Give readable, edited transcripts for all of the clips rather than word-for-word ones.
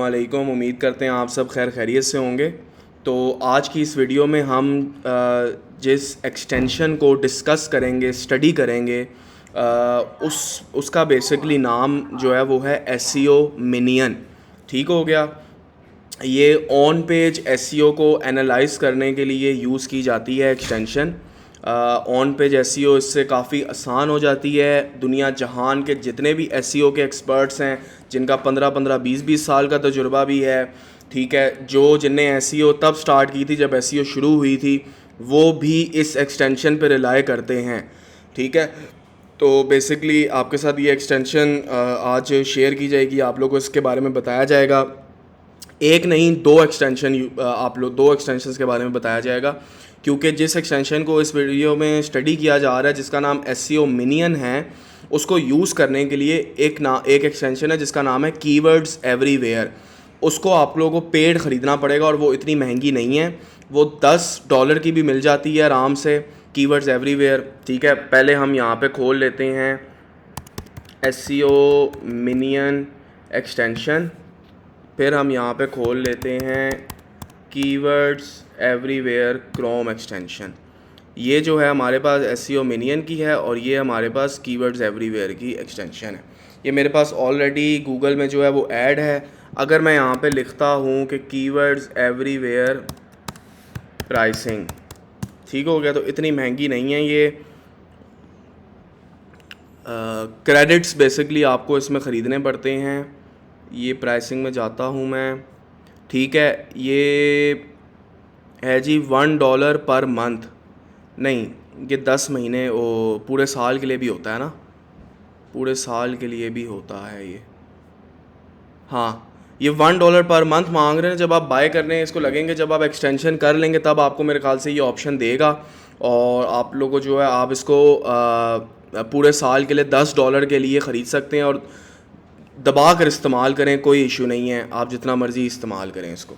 वालेकुम। उम्मीद करते हैं आप सब खैर खैरियत से होंगे। तो आज की इस वीडियो में हम जिस एक्सटेंशन को डिस्कस करेंगे, स्टडी करेंगे, उसका बेसिकली नाम जो है वो है एसईओ मिनियन। ठीक हो गया। ये ऑन पेज एसईओ को एनालाइज करने के लिए यूज़ की जाती है एक्सटेंशन। ऑन पेज एसईओ इससे काफ़ी आसान हो जाती है। दुनिया जहान के जितने भी एसईओ के एक्सपर्ट्स हैं, जिनका 15-15 20-20 साल का तजुर्बा भी है, ठीक है, जिनने एसईओ तब स्टार्ट की थी जब एसईओ शुरू हुई थी, वो भी इस एक्सटेंशन पे रिलाई करते हैं। ठीक है। तो बेसिकली आपके साथ ये एक्सटेंशन आज शेयर की जाएगी, आप लोगों को इसके बारे में बताया जाएगा। एक नहीं, दो एक्सटेंशन, आप लोग दो एक्सटेंशंस के बारे में बताया जाएगा, क्योंकि जिस एक्सटेंशन को इस वीडियो में स्टडी किया जा रहा है, जिसका नाम एसईओ मिनियन है, उसको यूज़ करने के लिए एक एक्सटेंशन है जिसका नाम है कीवर्ड्स एवरीवेयर। उसको आप लोगों को पेड ख़रीदना पड़ेगा और वो इतनी महंगी नहीं है, वो $10 की भी मिल जाती है आराम से, कीवर्ड्स एवरीवेयर। ठीक है, पहले हम यहाँ पे खोल लेते हैं एसईओ मिनियन एक्सटेंशन, फिर हम यहाँ पे खोल लेते हैं कीवर्ड्स एवरीवेयर क्रोम एक्सटेंशन। ये जो है हमारे पास एसईओ मिनियन की है और ये हमारे पास कीवर्ड्स एवरीवेयर की एक्सटेंशन है। ये मेरे पास ऑलरेडी गूगल में जो है वो ऐड है। अगर मैं यहाँ पे लिखता हूँ कि कीवर्ड्स एवरीवेयर प्राइसिंग, ठीक हो गया, तो इतनी महंगी नहीं है ये। क्रेडिट्स बेसिकली आपको इसमें ख़रीदने पड़ते हैं। ये प्राइसिंग में जाता हूँ मैं। ठीक है, ये है जी $1 पर मंथ। नहीं, ये 10 महीने, वो पूरे साल के लिए भी होता है ना, पूरे साल के लिए भी होता है ये। हाँ, ये $1 पर मंथ मांग रहे हैं। जब आप बाय करने इसको लगेंगे, जब आप एक्सटेंशन कर लेंगे, तब आपको मेरे ख्याल से ये ऑप्शन देगा और आप लोगों को जो है आप इसको पूरे साल के लिए $10 के लिए ख़रीद सकते हैं और दबा कर इस्तेमाल करें, कोई इशू नहीं है, आप जितना मर्ज़ी इस्तेमाल करें इसको।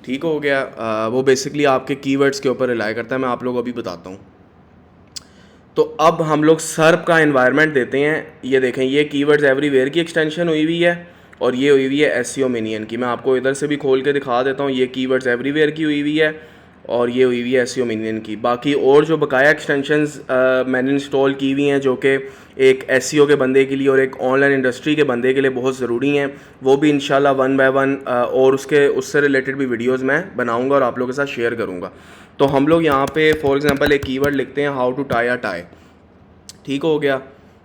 ठीक हो गया। वो बेसिकली आपके कीवर्ड्स के ऊपर रिलाई करता है, मैं आप लोगों को अभी बताता हूँ। तो अब हम लोग सर्प का एनवायरनमेंट देते हैं। ये देखें, ये कीवर्ड्स एवरीवेयर की एक्सटेंशन हुई हुई है और ये हुई हुई है एसईओ मिनियन की। मैं आपको इधर से भी खोल के दिखा देता हूँ। ये कीवर्ड्स एवरीवेयर की हुई हुई है और ये हुई हुई है एसईओ मिनियन की। बाकी और जो बकाया एक्सटेंशंस मैंने इंस्टॉल की हुई हैं, जो कि एक एसईओ के बंदे के लिए और एक ऑनलाइन इंडस्ट्री के बंदे के लिए बहुत ज़रूरी हैं, वो भी इंशाल्लाह वन बाय वन और उससे रिलेटेड भी वीडियोज़ मैं बनाऊँगा और आप लोगों के साथ शेयर करूँगा। तो हम लोग यहाँ पे फॉर एग्ज़ाम्पल एक कीवर्ड लिखते हैं, how to tie a tie. ठीक हो गया।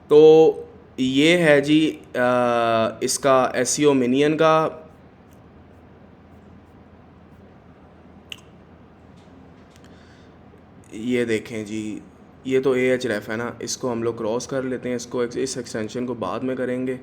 तो ये है जी इसका एसईओ मिनियन का। ये देखें जी, ये तो AHREF है ना, इसको हम लोग क्रॉस कर लेते हैं, इसको इस एक्सटेंशन को बाद में करेंगे।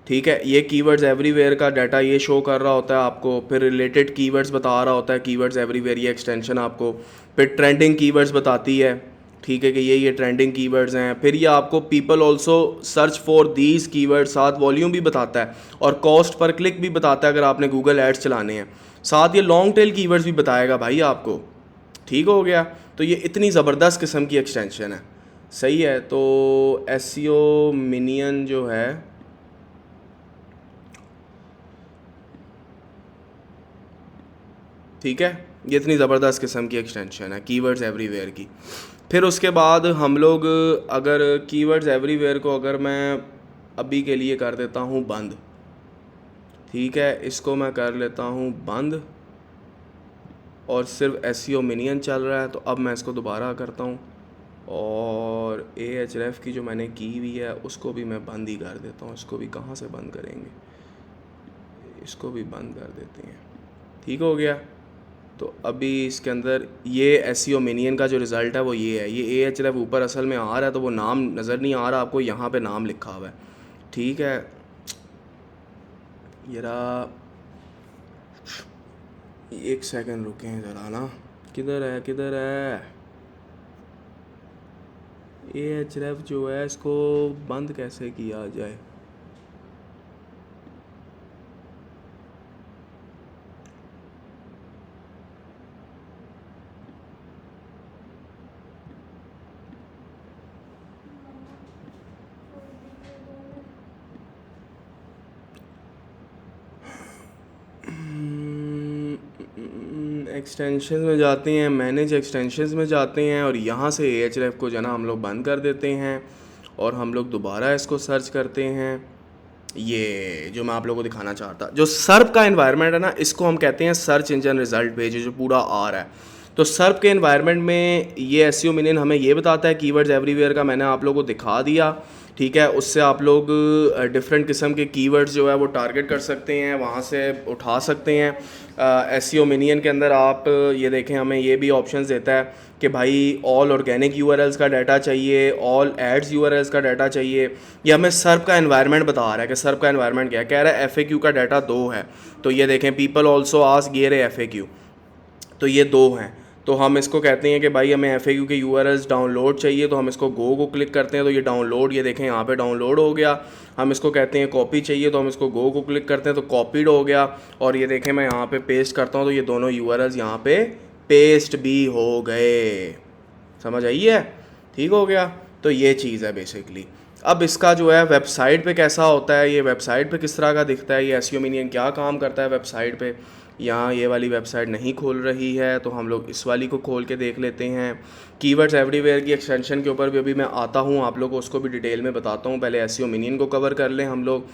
ठीक है, ये कीवर्ड्स एवरीवेयर का डाटा ये शो कर रहा होता है आपको, फिर रिलेटेड कीवर्ड्स बता रहा होता है कीवर्ड्स एवरीवेयर ये एक्सटेंशन आपको, फिर ट्रेंडिंग कीवर्ड्स बताती है। ठीक है कि ये ट्रेंडिंग कीवर्ड्स हैं। फिर ये आपको people also search for these keyword, साथ वॉल्यूम भी बताता है और कॉस्ट पर क्लिक भी बताता है अगर आपने गूगल एड्स चलाने हैं। साथ ये लॉन्ग टेल कीवर्ड्स भी बताएगा भाई आपको। ठीक हो गया। तो ये इतनी ज़बरदस्त किस्म की एक्सटेंशन है। सही है। तो एसईओ मिनियन जो है, ठीक है, ये इतनी ज़बरदस्त किस्म की एक्सटेंशन है कीवर्ड्स एवरीवेयर की। फिर उसके बाद हम लोग अगर कीवर्ड्स एवरीवेयर को अगर मैं अभी के लिए कर देता हूँ बंद, ठीक है, इसको मैं कर लेता हूँ बंद और सिर्फ एसईओ मिनियन चल रहा है। तो अब मैं इसको दोबारा करता हूँ और AHREF की जो मैंने की हुई है उसको भी मैं बंद ही कर देता हूँ। इसको भी कहाँ से बंद करेंगे, इसको भी बंद कर देते हैं। ठीक हो गया। तो अभी इसके अंदर ये एसईओ मिनियन का जो रिज़ल्ट है वो ये है। ये AHREF ऊपर असल में आ रहा है, तो वो नाम नज़र नहीं आ रहा आपको, यहाँ पे नाम लिखा हुआ है। ठीक है, जरा एक सेकंड रुकें ज़रा ना, किधर है किधर है AHREF जो है, इसको बंद कैसे किया जाए। एक्सटेंशन में जाते हैं, मैनेज एक्सटेंशंस में जाते हैं और यहाँ से Ahref को जो है ना हम लोग बंद कर देते हैं और हम लोग दोबारा इसको सर्च करते हैं। ये जो मैं आप लोगों को दिखाना चाहता, जो सर्प का एनवायरनमेंट है ना, इसको हम कहते हैं सर्च इंजन रिजल्ट पेज, जो पूरा आ रहा है। तो सर्प के एनवायरनमेंट में ये एसईओ मिनियन हमें ये बताता है, कीवर्ड्स एवरीवेयर का मैंने आप लोगों को दिखा दिया, ठीक है। उससे आप लोग डिफरेंट किस्म के कीवर्ड्स जो है वो टारगेट कर सकते हैं, वहाँ से उठा सकते हैं। एसईओ मिनियन के अंदर आप ये देखें, हमें ये भी ऑप्शंस देता है कि भाई ऑल ऑर्गेनिक यूआरएल्स का डाटा चाहिए, ऑल एड्स यूआरएल्स का डाटा चाहिए। ये हमें सर्प का एनवायरनमेंट बता रहा है कि सर्प का एनवायरनमेंट क्या है। कह रहा है एफएक्यू का डाटा 2 है, तो ये देखें पीपल ऑल्सो आस्क ये रहे एफएक्यू, तो ये 2 हैं। तो हम इसको कहते हैं कि भाई हमें एफएक्यू के यूआरएल्स डाउनलोड चाहिए, तो हम इसको गो को क्लिक करते हैं तो ये डाउनलोड, ये देखें यहाँ पे डाउनलोड हो गया। हम इसको कहते हैं कॉपी चाहिए, तो हम इसको गो को क्लिक करते हैं तो कॉपीड हो गया। और ये देखें मैं यहाँ पे पेस्ट करता हूँ तो ये दोनों यूआरएल्स यहाँ पे पेस्ट भी हो गए। समझ आई है? ठीक हो गया। तो ये चीज़ है बेसिकली। अब इसका जो है वेबसाइट पे कैसा होता है, ये वेबसाइट पे किस तरह का दिखता है, ये एसईओ मिनियन क्या काम करता है वेबसाइट पे। यहाँ ये वाली वेबसाइट नहीं खोल रही है तो हम लोग इस वाली को खोल के देख लेते हैं। कीवर्ड्स एवरीवेयर की एक्सटेंशन के ऊपर भी अभी मैं आता हूँ, आप लोग को उसको भी डिटेल में बताता हूँ। पहले एसईओ मिनियन को कवर कर लें हम लोग।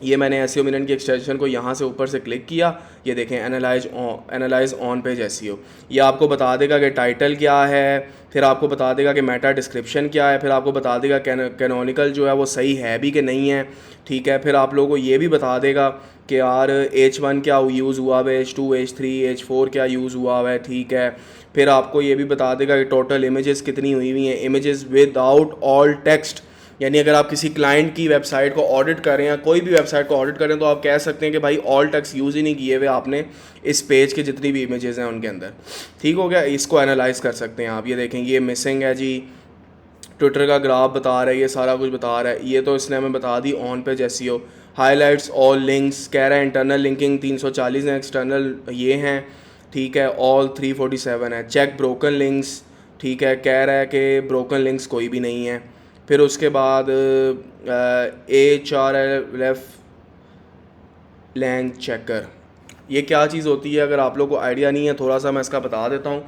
ये मैंने एसईओ मिनियन की एक्सटेंशन को यहाँ से ऊपर से क्लिक किया, ये देखें एनालाइज ऑन पेज एसईओ। ये आपको बता देगा कि टाइटल क्या है, फिर आपको बता देगा कि मेटा डिस्क्रिप्शन क्या है, फिर आपको बता देगा कैनोनिकल जो है वो सही है भी कि नहीं है, ठीक है। फिर आप लोगों को ये भी बता देगा कि यार H1 क्या यूज़ हुआ है, H2, H3, H4 क्या यूज़ हुआ है, ठीक है। फिर आपको ये भी बता देगा कि टोटल इमेजेस कितनी हुई हुई हैं, इमेजेस विदाउट ऑल टेक्स्ट। यानी अगर आप किसी क्लाइंट की वेबसाइट को ऑडिट करें या कोई भी वेबसाइट को ऑडिट करें तो आप कह सकते हैं कि भाई ऑल टेक्स्ट यूज़ ही नहीं किए हुए आपने इस पेज के जितनी भी इमेजेस हैं उनके अंदर, ठीक हो गया। इसको एनालाइज कर सकते हैं आप। ये देखें ये मिसिंग है जी, ट्विटर का ग्राफ बता रहा है, ये सारा कुछ बता रहा है। ये तो इसने हमें बता दी on page SEO. Highlights all links, कह रहा है इंटरनल लिंकिंग 340 हैं, एक्सटर्नल ये हैं, ठीक है। ऑल 347 है। चेक ब्रोकन लिंक्स, ठीक है, कह रहा है कि ब्रोकन लिंक्स कोई भी नहीं है। फिर उसके बाद Href लैंग चेकर, ये क्या चीज़ होती है अगर आप लोग को आइडिया नहीं है थोड़ा सा मैं इसका बता देता हूँ।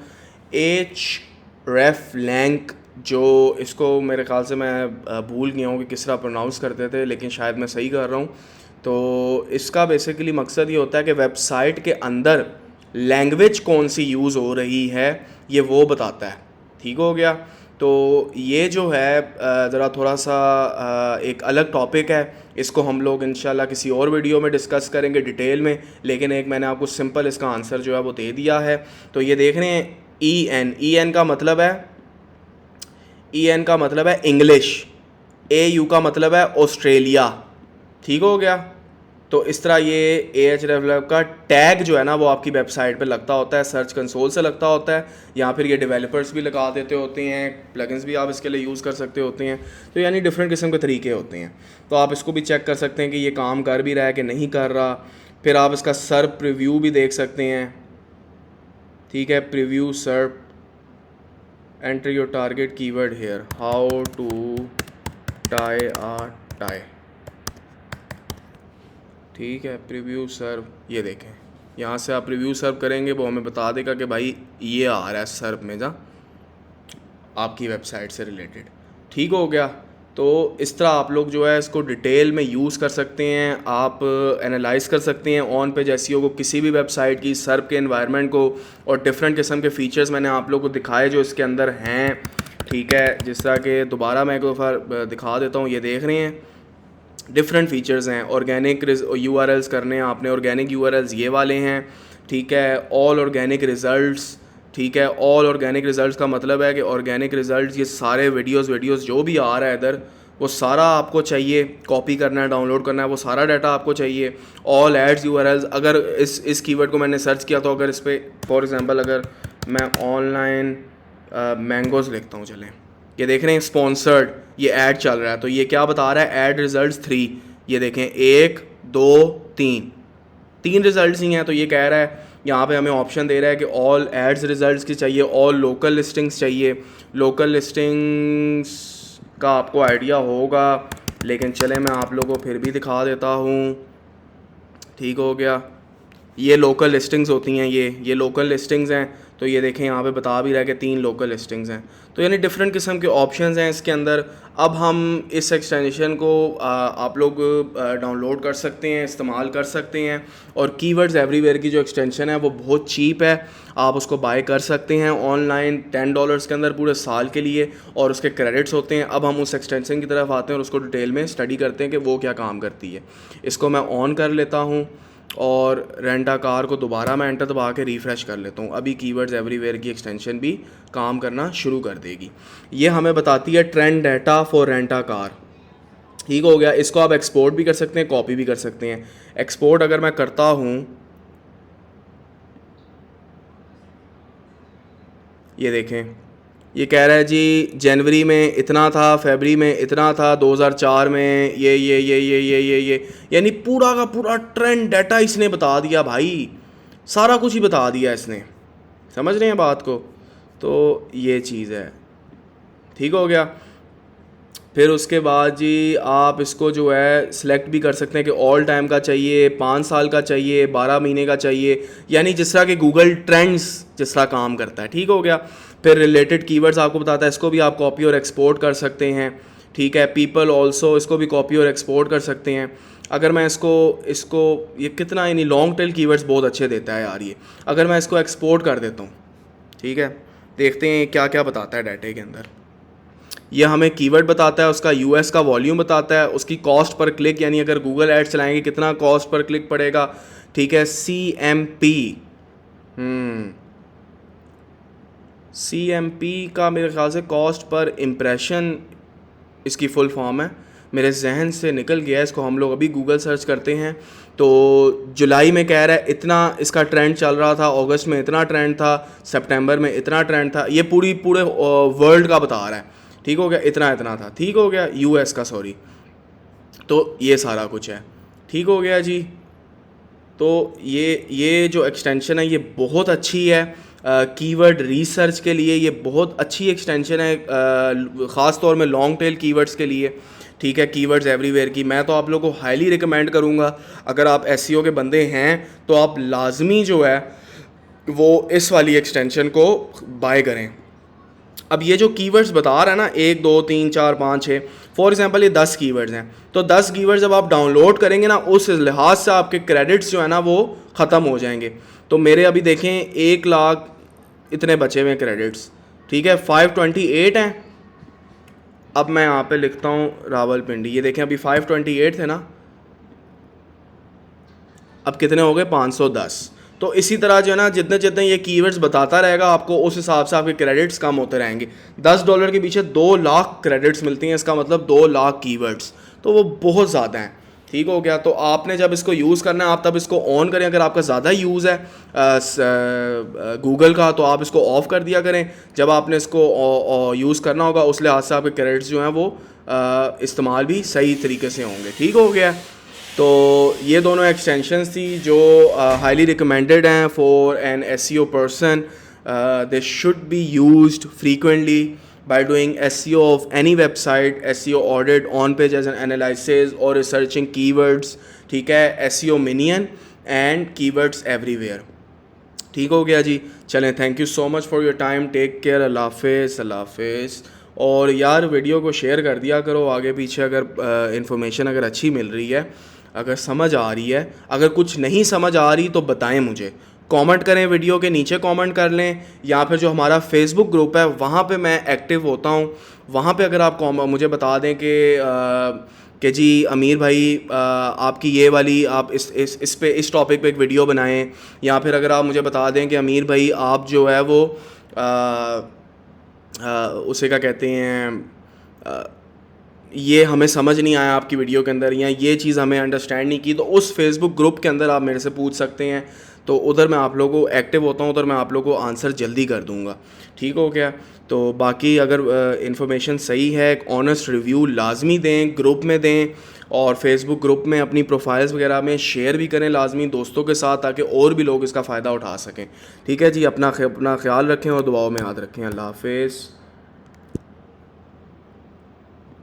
Href लैंग, जो इसको मेरे ख्याल से मैं भूल गया हूँ कि किस तरह प्रोनाउंस करते थे, लेकिन शायद मैं सही कर रहा हूँ। तो इसका बेसिकली मकसद ये होता है कि वेबसाइट के अंदर लैंग्वेज कौन सी यूज़ हो रही है ये वो बताता है, ठीक हो गया। तो ये जो है ज़रा थोड़ा सा एक अलग टॉपिक है, इसको हम लोग इंशाल्लाह किसी और वीडियो में डिस्कस करेंगे डिटेल में, लेकिन एक मैंने आपको सिंपल इसका आंसर जो है वो दे दिया है। तो ये देख रहे हैं EN का मतलब है, EN का मतलब है इंग्लिश, AU का मतलब है ऑस्ट्रेलिया, ठीक हो गया। तो इस तरह ये Ahref का टैग जो है ना वो आपकी वेबसाइट पे लगता होता है, सर्च कंसोल से लगता होता है, या फिर ये डेवलपर्स भी लगा देते होते हैं, प्लगइन्स भी आप इसके लिए यूज़ कर सकते होते हैं। तो यानी डिफरेंट किस्म के तरीके होते हैं, तो आप इसको भी चेक कर सकते हैं कि ये काम कर भी रहा है कि नहीं कर रहा। फिर आप इसका सर्प प्रीव्यू भी देख सकते हैं, ठीक है। Preview SERP, enter your target keyword here, how to tie a tie, ठीक है। प्रीव्यू सर्व, ये देखें यहाँ से आप प्रीव्यू सर्व करेंगे वो हमें बता देगा कि भाई ये आ रहा है सर्व में जा आपकी वेबसाइट से रिलेटेड, ठीक हो गया। तो इस तरह आप लोग जो है इसको डिटेल में यूज़ कर सकते हैं, आप एनालाइज कर सकते हैं ऑन पेज एसईओ को, किसी भी वेबसाइट की सर्व के एनवायरनमेंट को, और डिफरेंट किस्म के फ़ीचर्स मैंने आप लोग को दिखाए जो इसके अंदर हैं, ठीक है। जिस तरह के दोबारा मैं एक दफ़ा दिखा देता हूँ, ये देख रहे हैं डिफरेंट फीचर्स हैं। ऑर्गेनिक यूआरएल्स करने हैं आपने, ऑर्गेनिक यूआरएल्स ये वाले हैं, ठीक है। ऑल ऑर्गेनिक रिज़ल्ट्स, ठीक है। ऑल ऑर्गेनिक रिज़ल्ट्स का मतलब है कि ऑर्गेनिक रिज़ल्ट्स ये सारे वीडियोस जो भी आ रहा है इधर वो सारा आपको चाहिए, कॉपी करना है, डाउनलोड करना है, वो सारा डाटा आपको चाहिए। ऑल एड्स यूआरएल्स, अगर इस कीवर्ड को मैंने सर्च किया तो अगर इस पर फॉर एग्जांपल अगर मैं ऑनलाइन मैंगोज़ लिखता हूँ, चलें, ये देख रहे हैं स्पॉन्सर्ड, ये ऐड चल रहा है, तो ये क्या बता रहा है, ऐड रिजल्ट्स 3, ये देखें 1 2 3 रिजल्ट्स ही हैं। तो ये कह रहा है यहाँ पे हमें ऑप्शन दे रहा है कि ऑल एड्स रिजल्ट्स की चाहिए, ऑल लोकल लिस्टिंग्स चाहिए। लोकल लिस्टिंग्स का आपको आइडिया होगा, लेकिन चले मैं आप लोगों को फिर भी दिखा देता हूँ, ठीक हो गया। ये लोकल लिस्टिंग्स होती हैं, ये लोकल लिस्टिंग्स हैं। तो ये देखें यहाँ पे बता भी रहा है कि 3 लोकल लिस्टिंग्स हैं। तो यानी डिफरेंट किस्म के ऑप्शंस हैं इसके अंदर। अब हम इस एक्सटेंशन को आप लोग डाउनलोड कर सकते हैं, इस्तेमाल कर सकते हैं। और कीवर्ड्स एवरीवेयर की जो एक्सटेंशन है वो बहुत चीप है, आप उसको बाय कर सकते हैं ऑनलाइन $10 के अंदर पूरे साल के लिए, और उसके क्रेडिट्स होते हैं। अब हम उस एक्सटेंशन की तरफ आते हैं और उसको डिटेल में स्टडी करते हैं कि वो क्या काम करती है। इसको मैं ऑन कर लेता हूँ और रेंट अ कार को दोबारा मैं एंटर दबा के रिफ़्रेश कर लेता हूँ। अभी कीवर्ड्स एवरीवेयर की एक्सटेंशन भी काम करना शुरू कर देगी। ये हमें बताती है trend data for rent a car. ठीक हो गया। इसको आप एक्सपोर्ट भी कर सकते हैं, कॉपी भी कर सकते हैं। एक्सपोर्ट अगर मैं करता हूँ, ये देखें, ये कह रहा है जी जनवरी में इतना था, फरवरी में इतना था, 2004 में ये यानी पूरा का पूरा ट्रेंड डाटा इसने बता दिया भाई, सारा कुछ ही बता दिया इसने। समझ रहे हैं बात को? तो ये चीज़ है। ठीक हो गया। फिर उसके बाद जी आप इसको जो है सिलेक्ट भी कर सकते हैं कि ऑल टाइम का चाहिए, 5 साल का चाहिए, 12 महीने का चाहिए, यानी जिस तरह के गूगल ट्रेंड्स जिस तरह काम करता है। ठीक हो गया। फिर रिलेटेड कीवर्ड्स आपको बताता है, इसको भी आप कॉपी और एक्सपोर्ट कर सकते हैं। ठीक है। पीपल ऑल्सो, इसको भी कॉपी और एक्सपोर्ट कर सकते हैं। अगर मैं इसको ये कितना यानी लॉन्ग टेल कीवर्ड्स बहुत अच्छे देता है यार ये। अगर मैं इसको एक्सपोर्ट कर देता हूँ, ठीक है, देखते हैं क्या क्या बताता है डाटे के अंदर। ये हमें कीवर्ड बताता है, उसका यूएस का वॉल्यूम बताता है, उसकी कॉस्ट पर क्लिक, यानी अगर गूगल एड्स चलाएंगे कितना कॉस्ट पर क्लिक पड़ेगा। ठीक है। CMP का मेरे ख्याल से कॉस्ट पर इम्प्रेशन इसकी फुल फॉर्म है, मेरे जहन से निकल गया। इसको हम लोग अभी गूगल सर्च करते हैं। तो जुलाई में कह रहा है इतना इसका ट्रेंड चल रहा था, अगस्त में इतना ट्रेंड था, सितंबर में इतना ट्रेंड था। ये पूरे वर्ल्ड का बता रहा है। ठीक हो गया। इतना था। ठीक हो गया। यूएस का, सॉरी। तो ये सारा कुछ है। ठीक हो गया जी। तो ये जो एक्सटेंशन है ये बहुत अच्छी है कीवर्ड रिसर्च के लिए। ये बहुत अच्छी एक्सटेंशन है ख़ास तौर में लॉन्ग टेल कीवर्ड्स के लिए। ठीक है। कीवर्ड्स एवरीवेयर की मैं तो आप लोगों को हाईली रिकमेंड करूँगा। अगर आप एसईओ के बंदे हैं तो आप लाजमी जो है वो इस वाली एक्सटेंशन को बाय करें। अब ये जो कीवर्ड्स बता रहा है ना, 1 2 3 4 5 6, फॉर एग्जांपल ये 10 कीवर्ड्स हैं। तो 10 कीवर्ड्स जब आप डाउनलोड करेंगे ना, उस लिहाज से आपके क्रेडिट्स जो है ना वो ख़त्म हो जाएंगे। तो मेरे अभी देखें 1 लाख इतने बचे हुए क्रेडिट्स। ठीक है। 528 हैं। अब मैं यहाँ पे लिखता हूँ रावलपिंडी। ये देखें अभी 528 थे ना, अब कितने हो गए? 510। तो इसी तरह जो है ना जितने जितने ये कीवर्ड्स बताता रहेगा आपको, उस हिसाब से आपके क्रेडिट्स कम होते रहेंगे। $10 के पीछे 2 लाख क्रेडिट्स मिलती हैं, इसका मतलब 2 लाख कीवर्ड्स, तो वो बहुत ज़्यादा हैं। ठीक हो गया। तो आपने जब इसको यूज़ करना है आप तब इसको ऑन करें। अगर आपका ज़्यादा यूज़ है गूगल का तो आप इसको ऑफ़ कर दिया करें। जब आपने इसको यूज़ करना होगा उस लिहाज से आपके क्रेडिट्स जो हैं वो इस्तेमाल भी सही तरीके से होंगे। ठीक हो गया। तो ये दोनों एक्सटेंशंस थी जो हाईली रिकमेंडेड हैं for an SEO person. They should be used frequently by doing SEO of any website, SEO audit, on page as an analysis or researching keywords. ठीक है। SEO minion and keywords everywhere. ठीक हो गया जी। चलें, thank you so much for your time. Take care. अल्लाह हाफिज़। अल्लाह हाफिज़। और यार वीडियो को शेयर कर दिया करो आगे पीछे, अगर इंफॉर्मेशन अगर अच्छी मिल रही है, अगर समझ आ रही है। अगर कुछ नहीं समझ आ रही तो बताएं मुझे, कमेंट करें, वीडियो के नीचे कमेंट कर लें, या फिर जो हमारा फेसबुक ग्रुप है वहाँ पे मैं एक्टिव होता हूँ। वहाँ पे अगर आप मुझे बता दें कि जी अमीर भाई आपकी ये वाली आप इस टॉपिक पे एक वीडियो बनाएं, या फिर अगर आप मुझे बता दें कि अमीर भाई आप जो है वो उसे क्या कहते हैं, ये हमें समझ नहीं आया आपकी वीडियो के अंदर, या ये चीज़ हमें अंडरस्टैंड नहीं की, तो उस फेसबुक ग्रुप के अंदर आप मेरे से पूछ सकते हैं। तो उधर मैं आप लोगों को एक्टिव होता हूँ, उधर मैं आप लोगों को आंसर जल्दी कर दूँगा। ठीक हो गया। तो बाकी अगर इन्फॉर्मेशन सही है, एक ऑनेस्ट रिव्यू लाजमी दें, ग्रुप में दें, और फेसबुक ग्रुप में अपनी प्रोफाइल्स वगैरह में शेयर भी करें लाजमी दोस्तों के साथ, ताकि और भी लोग इसका फ़ायदा उठा सकें। ठीक है जी। अपना ख्याल रखें और दुआओं में याद रखें। अल्लाह हाफिज़।